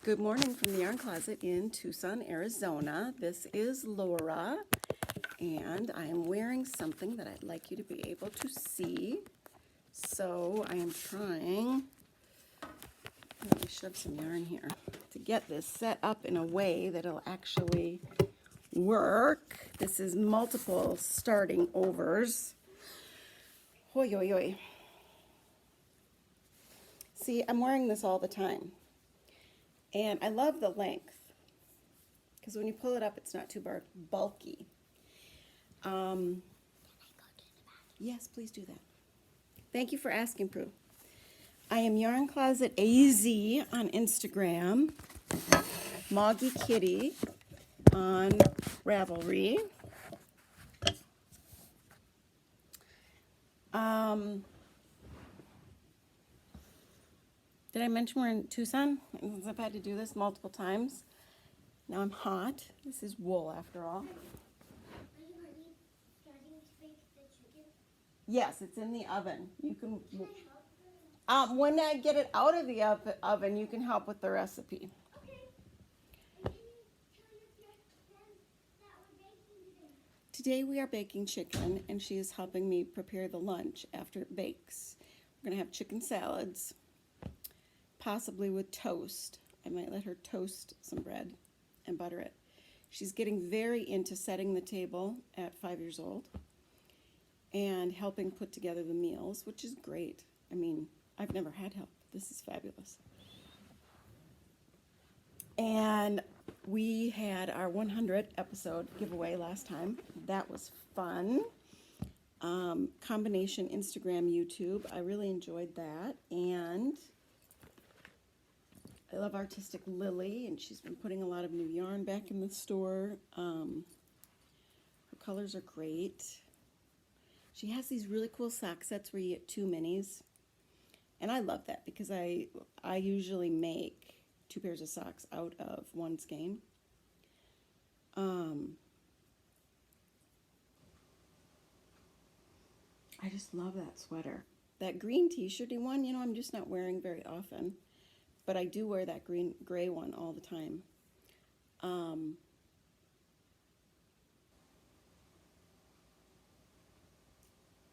Good morning from the Yarn Closet in Tucson, Arizona. This is Laura, and I am wearing something that I'd like you to be able to see. So I am trying, let me shove some yarn here, to get this set up in a way that it'll actually work. This is multiple starting overs. Hoi, hoi, hoi. See, I'm wearing this all the time. And I love the length, because when you pull it up, it's not too bulky. Yes, please do that. Thank you for asking, Prue. I am Yarn Closet AZ on Instagram, Moggy Kitty on Ravelry. Did I mention we're in Tucson? I've had to do this multiple times. Now I'm hot. This is wool after all. Are you already starting to bake the chicken? Yes, it's in the oven. You can. Can I help? When I get it out of the oven, you can help with the recipe. Okay. And can you tell your friends that we're baking today? Today we are baking chicken, and she is helping me prepare the lunch after it bakes. We're going to have chicken salads, possibly with toast. I might let her toast some bread and butter it. She's getting very into setting the table at 5 years old and helping put together the meals, which is great. I mean, I've never had help. This is fabulous. And we had our 100th episode giveaway last time. That was fun. Combination Instagram, YouTube. I really enjoyed that. And I love Artistic Lily, and she's been putting a lot of new yarn back in the store. Her colors are great. She has these really cool sock sets where you get 2 minis. And I love that because I usually make 2 pairs of socks out of 1 skein. I just love that sweater. That green t-shirty one, you know, I'm just not wearing very often. But I do wear that gray one all the time.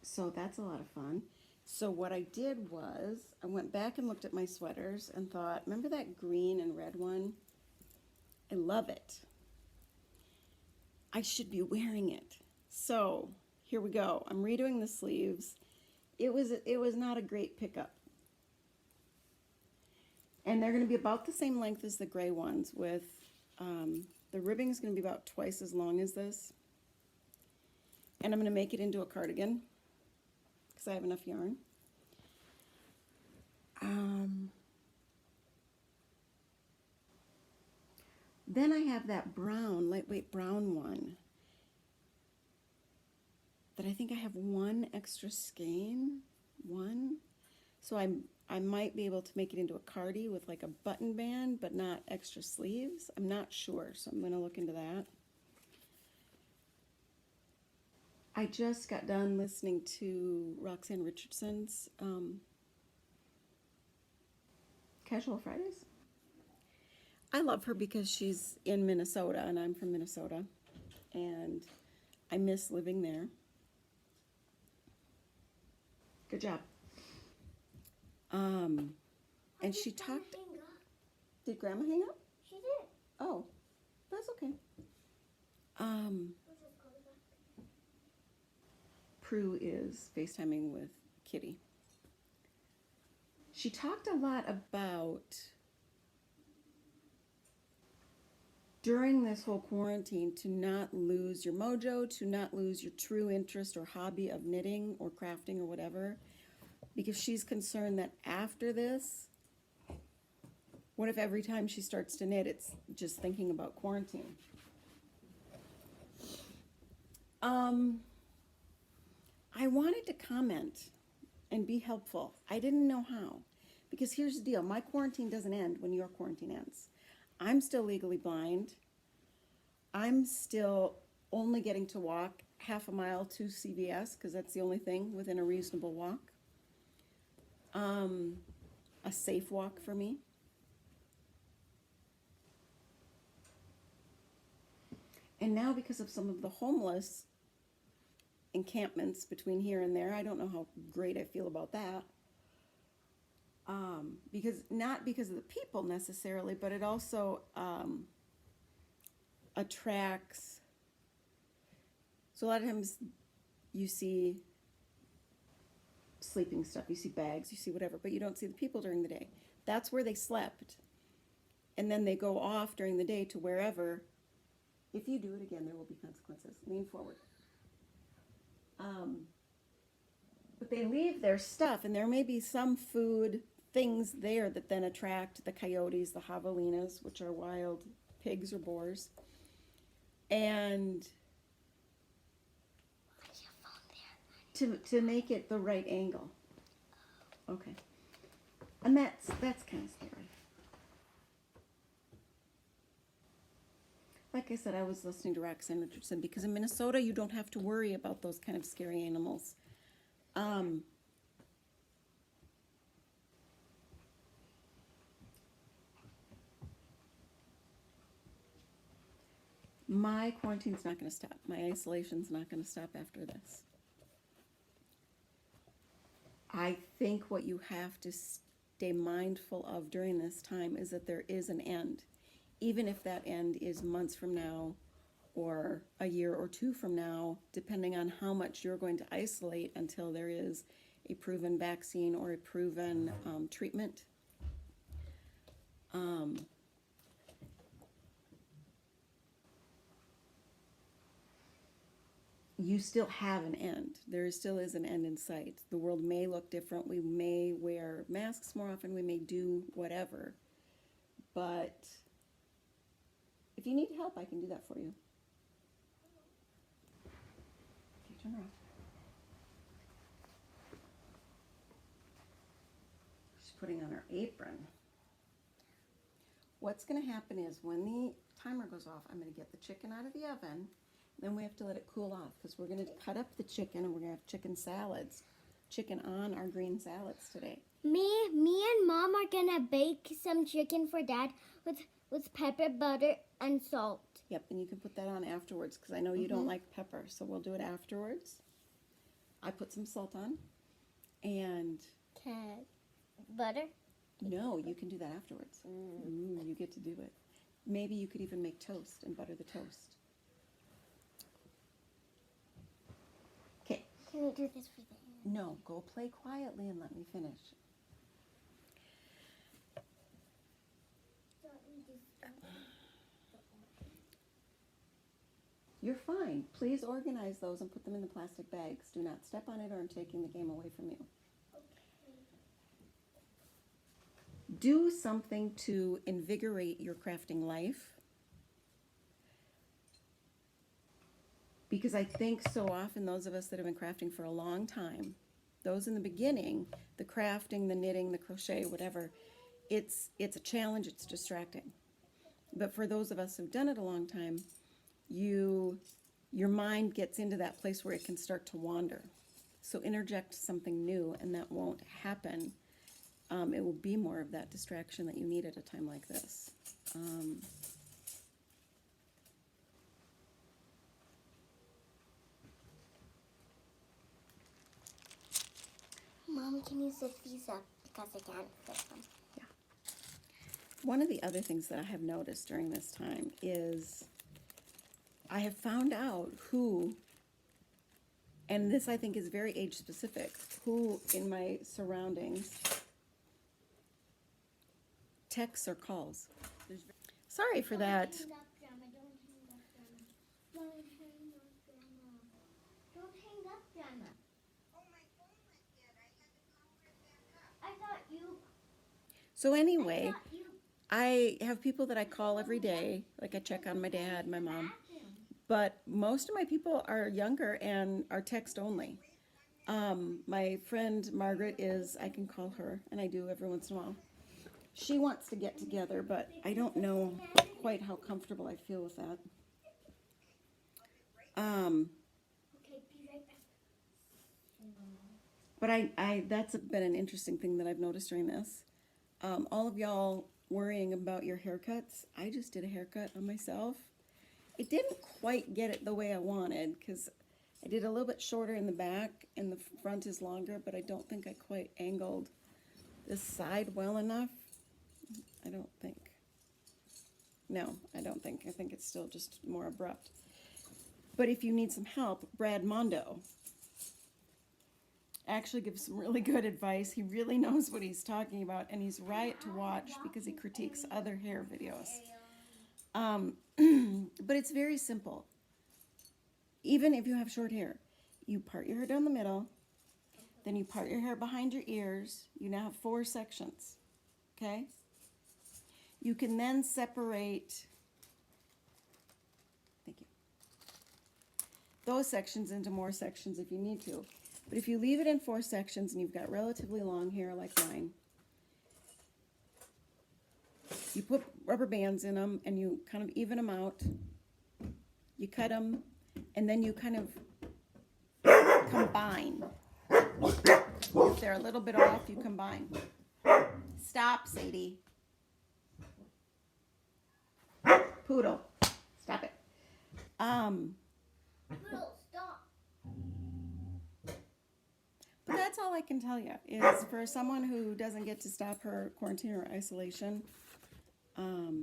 So that's a lot of fun. So what I did was I went back and looked at my sweaters and thought, remember that green and red one? I love it. I should be wearing it. So here we go. I'm redoing the sleeves. It was not a great pickup. And they're going to be about the same length as the gray ones with, the ribbing is going to be about twice as long as this. And I'm going to make it into a cardigan because I have enough yarn. Then I have that brown, lightweight brown one that I think I have 1 extra skein, 1. So I might be able to make it into a cardi with like a button band, but not extra sleeves. I'm not sure, so I'm going to look into that. I just got done listening to Roxanne Richardson's Casual Fridays. I love her because she's in Minnesota, and I'm from Minnesota, and I miss living there. Good job. And she talked. Did Grandma hang up? She did. Oh, that's okay. Prue is FaceTiming with Kitty. She talked a lot about, during this whole quarantine, to not lose your mojo, to not lose your true interest or hobby of knitting or crafting or whatever, because she's concerned that after this, what if every time she starts to knit, it's just thinking about quarantine? I wanted to comment and be helpful. I didn't know how, because here's the deal. My quarantine doesn't end when your quarantine ends. I'm still legally blind. I'm still only getting to walk half a mile to CVS because that's the only thing within a reasonable walk. A safe walk for me. And now because of some of the homeless encampments between here and there, I don't know how great I feel about that. Because not because of the people necessarily, but it also attracts. So a lot of times you see sleeping stuff, you see bags, you see whatever, but you don't see the people during the day. That's where they slept. And then they go off during the day to wherever. If you do it again, there will be consequences. Lean forward. But they leave their stuff, and there may be some food things there that then attract the coyotes, the javelinas, which are wild pigs or boars. And to make it the right angle. Okay. And that's kind of scary. Like I said, I was listening to Roxanne Richardson because in Minnesota you don't have to worry about those kind of scary animals. My quarantine's not going to stop. My isolation's not going to stop after this. I think what you have to stay mindful of during this time is that there is an end. Even if that end is months from now or a year or two from now, depending on how much you're going to isolate until there is a proven vaccine or a proven treatment. You still have an end. There still is an end in sight. The world may look different. We may wear masks more often. We may do whatever. But if you need help, I can do that for you. Okay, turn around. She's putting on her apron. What's going to happen is when the timer goes off, I'm going to get the chicken out of the oven. Then we have to let it cool off because we're going to cut up the chicken and we're going to have chicken salads. Chicken on our green salads today. Me and Mom are gonna bake some chicken for Dad with pepper, butter, and salt. Yep, and you can put that on afterwards because I know you don't like pepper, so we'll do it afterwards. I put some salt on, and Butter? no, you can do that afterwards. Ooh, you get to do it. Maybe you could even make toast and butter the toast. Okay. Can we do this for the end? No, go play quietly and let me finish. You're fine. Please organize those and put them in the plastic bags. Do not step on it or I'm taking the game away from you. Do something to invigorate your crafting life. Because I think so often those of us that have been crafting for a long time, those in the beginning, the crafting, the knitting, the crochet, whatever, it's a challenge, it's distracting. But for those of us who've done it a long time, your mind gets into that place where it can start to wander. So interject something new and that won't happen. It will be more of that distraction that you need at a time like this. Mom, can you sit these up because I can't fit them? Yeah. One of the other things that I have noticed during this time is I have found out who, and this I think is very age specific, who in my surroundings texts or calls. Sorry for that. Don't hang up, Grandma. Don't hang up, Grandma. Don't hang up, Grandma. Oh, my phone went dead. I had to power it back up. I thought you... So anyway, I have people that I call every day, like I check on my dad, my mom, but most of my people are younger and are text only. My friend Margaret is, I can call her, and I do every once in a while. She wants to get together, but I don't know quite how comfortable I feel with that. Okay, be right back. But that's been an interesting thing that I've noticed during this. All of y'all worrying about your haircuts. I just did a haircut on myself, I didn't quite get it the way I wanted because I did a little bit shorter in the back and the front is longer, but I don't think I quite angled this side well enough. I don't think. No, I don't think. I think it's still just more abrupt. But if you need some help, Brad Mondo actually gives some really good advice. He really knows what he's talking about, and he's right to watch because he critiques other hair videos. But it's very simple. Even if you have short hair, you part your hair down the middle, then you part your hair behind your ears. You now have 4 sections, okay? You can then separate, thank you, those sections into more sections if you need to. But if you leave it in 4 sections and you've got relatively long hair like mine, you put rubber bands in them and you kind of even them out. You cut them and then you kind of combine. If they're a little bit off, you combine. Stop, Sadie. Poodle, stop it. Poodle, stop. But that's all I can tell you is for someone who doesn't get to stop her quarantine or isolation, I have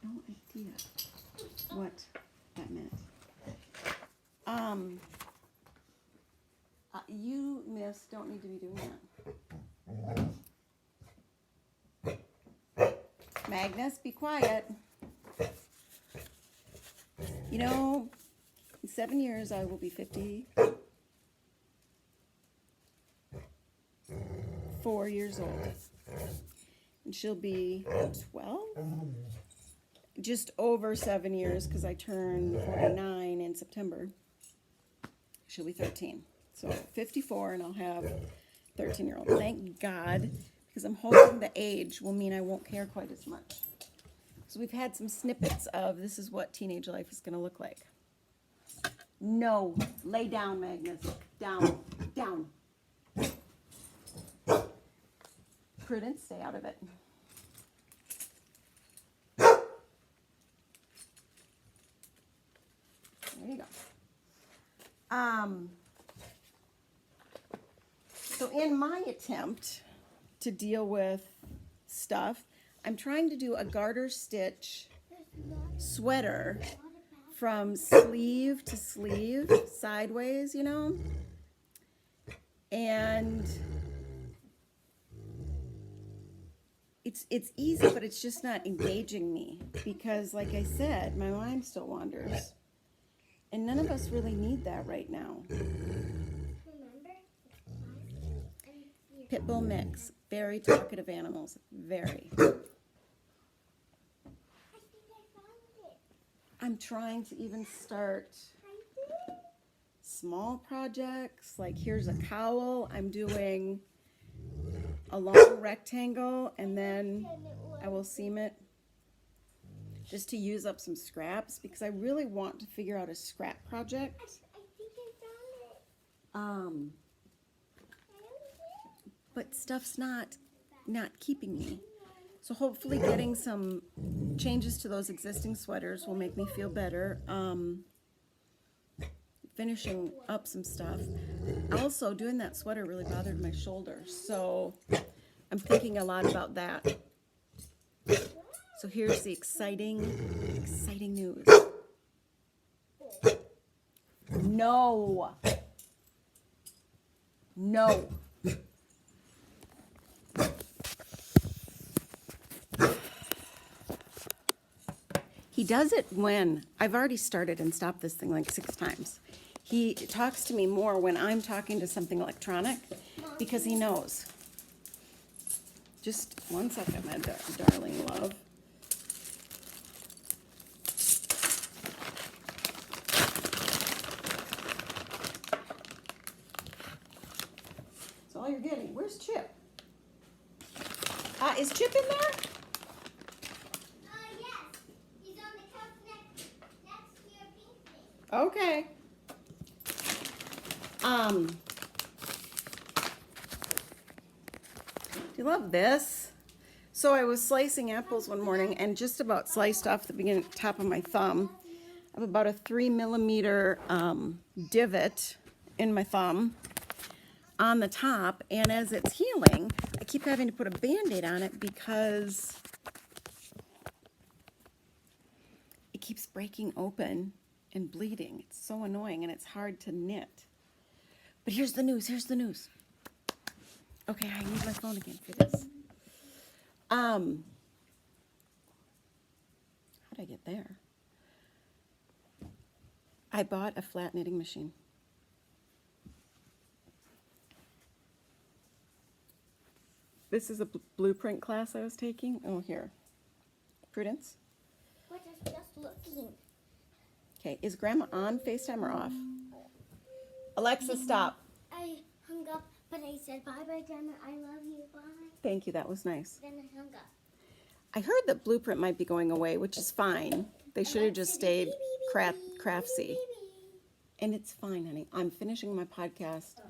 no idea what that meant. You, miss, don't need to be doing that. Magnus, be quiet. You know, in 7 years I will be 54 years old. And she'll be 12? Just over 7 years because I turn 49 in September. She'll be 13. So 54 and I'll have 13-year-old. Thank God, because I'm hoping the age will mean I won't care quite as much. So we've had some snippets of this is what teenage life is going to look like. No, lay down, Magnus. Down, down. Prudence, stay out of it. There you go. So in my attempt to deal with stuff, I'm trying to do a garter stitch sweater from sleeve to sleeve, sideways, you know? And it's easy, but it's just not engaging me because, like I said, my mind still wanders. And none of us really need that right now. Pitbull mix. Very talkative animals. Very. I think I found it. I'm trying to even start small projects. Like here's a cowl. I'm doing a long rectangle and then I will seam it just to use up some scraps because I really want to figure out a scrap project. I think I found it. But stuff's not keeping me. So hopefully getting some changes to those existing sweaters will make me feel better. Finishing up some stuff. Also, doing that sweater really bothered my shoulder, so I'm thinking a lot about that. So here's the exciting news. No. No. He does it when I've already started and stopped this thing like 6 times. He talks to me more when I'm talking to something electronic because he knows. Just 1 second, my darling love. That's all you're getting. Where's Chip? Is Chip in there? Yes. He's on the couch next to your pink thing. Okay. Do you love this? So I was slicing apples one morning and just about sliced off the top of my thumb. I have about a 3 millimeter divot in my thumb on the top, and as it's healing, I keep having to put a Band-Aid on it because it keeps breaking open and bleeding. It's so annoying and it's hard to knit. But here's the news, Okay, I need my phone again for this. How did I get there? I bought a flat knitting machine. This is a blueprint class I was taking. Oh, here. Prudence? What is just looking? Okay, is Grandma on FaceTime or off? Alexa, stop. I hung up, but I said, bye-bye, Grandma. I love you. Bye. Thank you, that was nice. Then I hung up. I heard that Blueprint might be going away, which is fine. They should have just stayed craftsy. And it's fine, honey. I'm finishing my podcast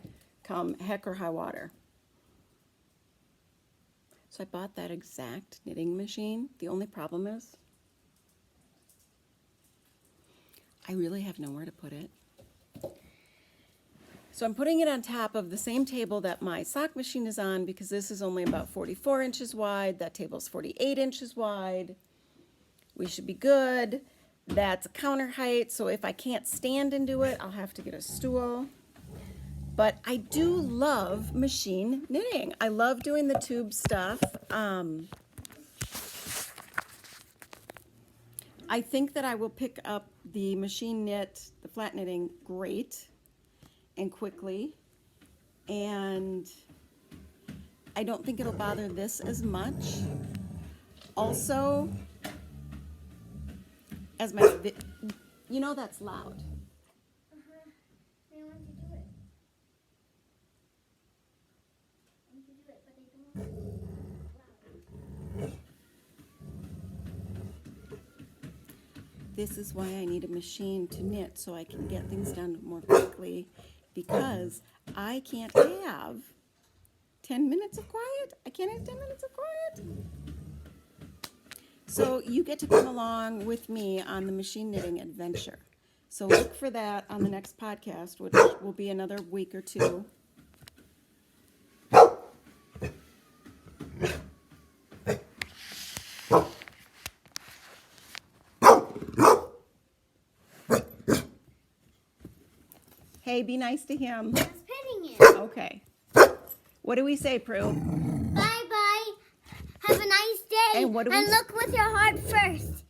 come heck or high water. So I bought that exact knitting machine. The only problem is I really have nowhere to put it. So I'm putting it on top of the same table that my sock machine is on because this is only about 44 inches wide. That table's 48 inches wide. We should be good. That's a counter height, so if I can't stand and do it, I'll have to get a stool. But I do love machine knitting. I love doing the tube stuff. I think that I will pick up the machine knit, the flat knitting, great and quickly. And I don't think it'll bother this as much. Also, as my, you know that's loud. I want to do it. I want to do it, but I don't want to do it loud. This is why I need a machine to knit so I can get things done more quickly, because I can't have 10 minutes of quiet. I can't have 10 minutes of quiet. So you get to come along with me on the machine knitting adventure. So look for that on the next podcast, which will be another week or two. Hey, be nice to him. I was petting it. Okay. What do we say, Prue? Bye-bye. Have a nice day. And what do we look with your heart first.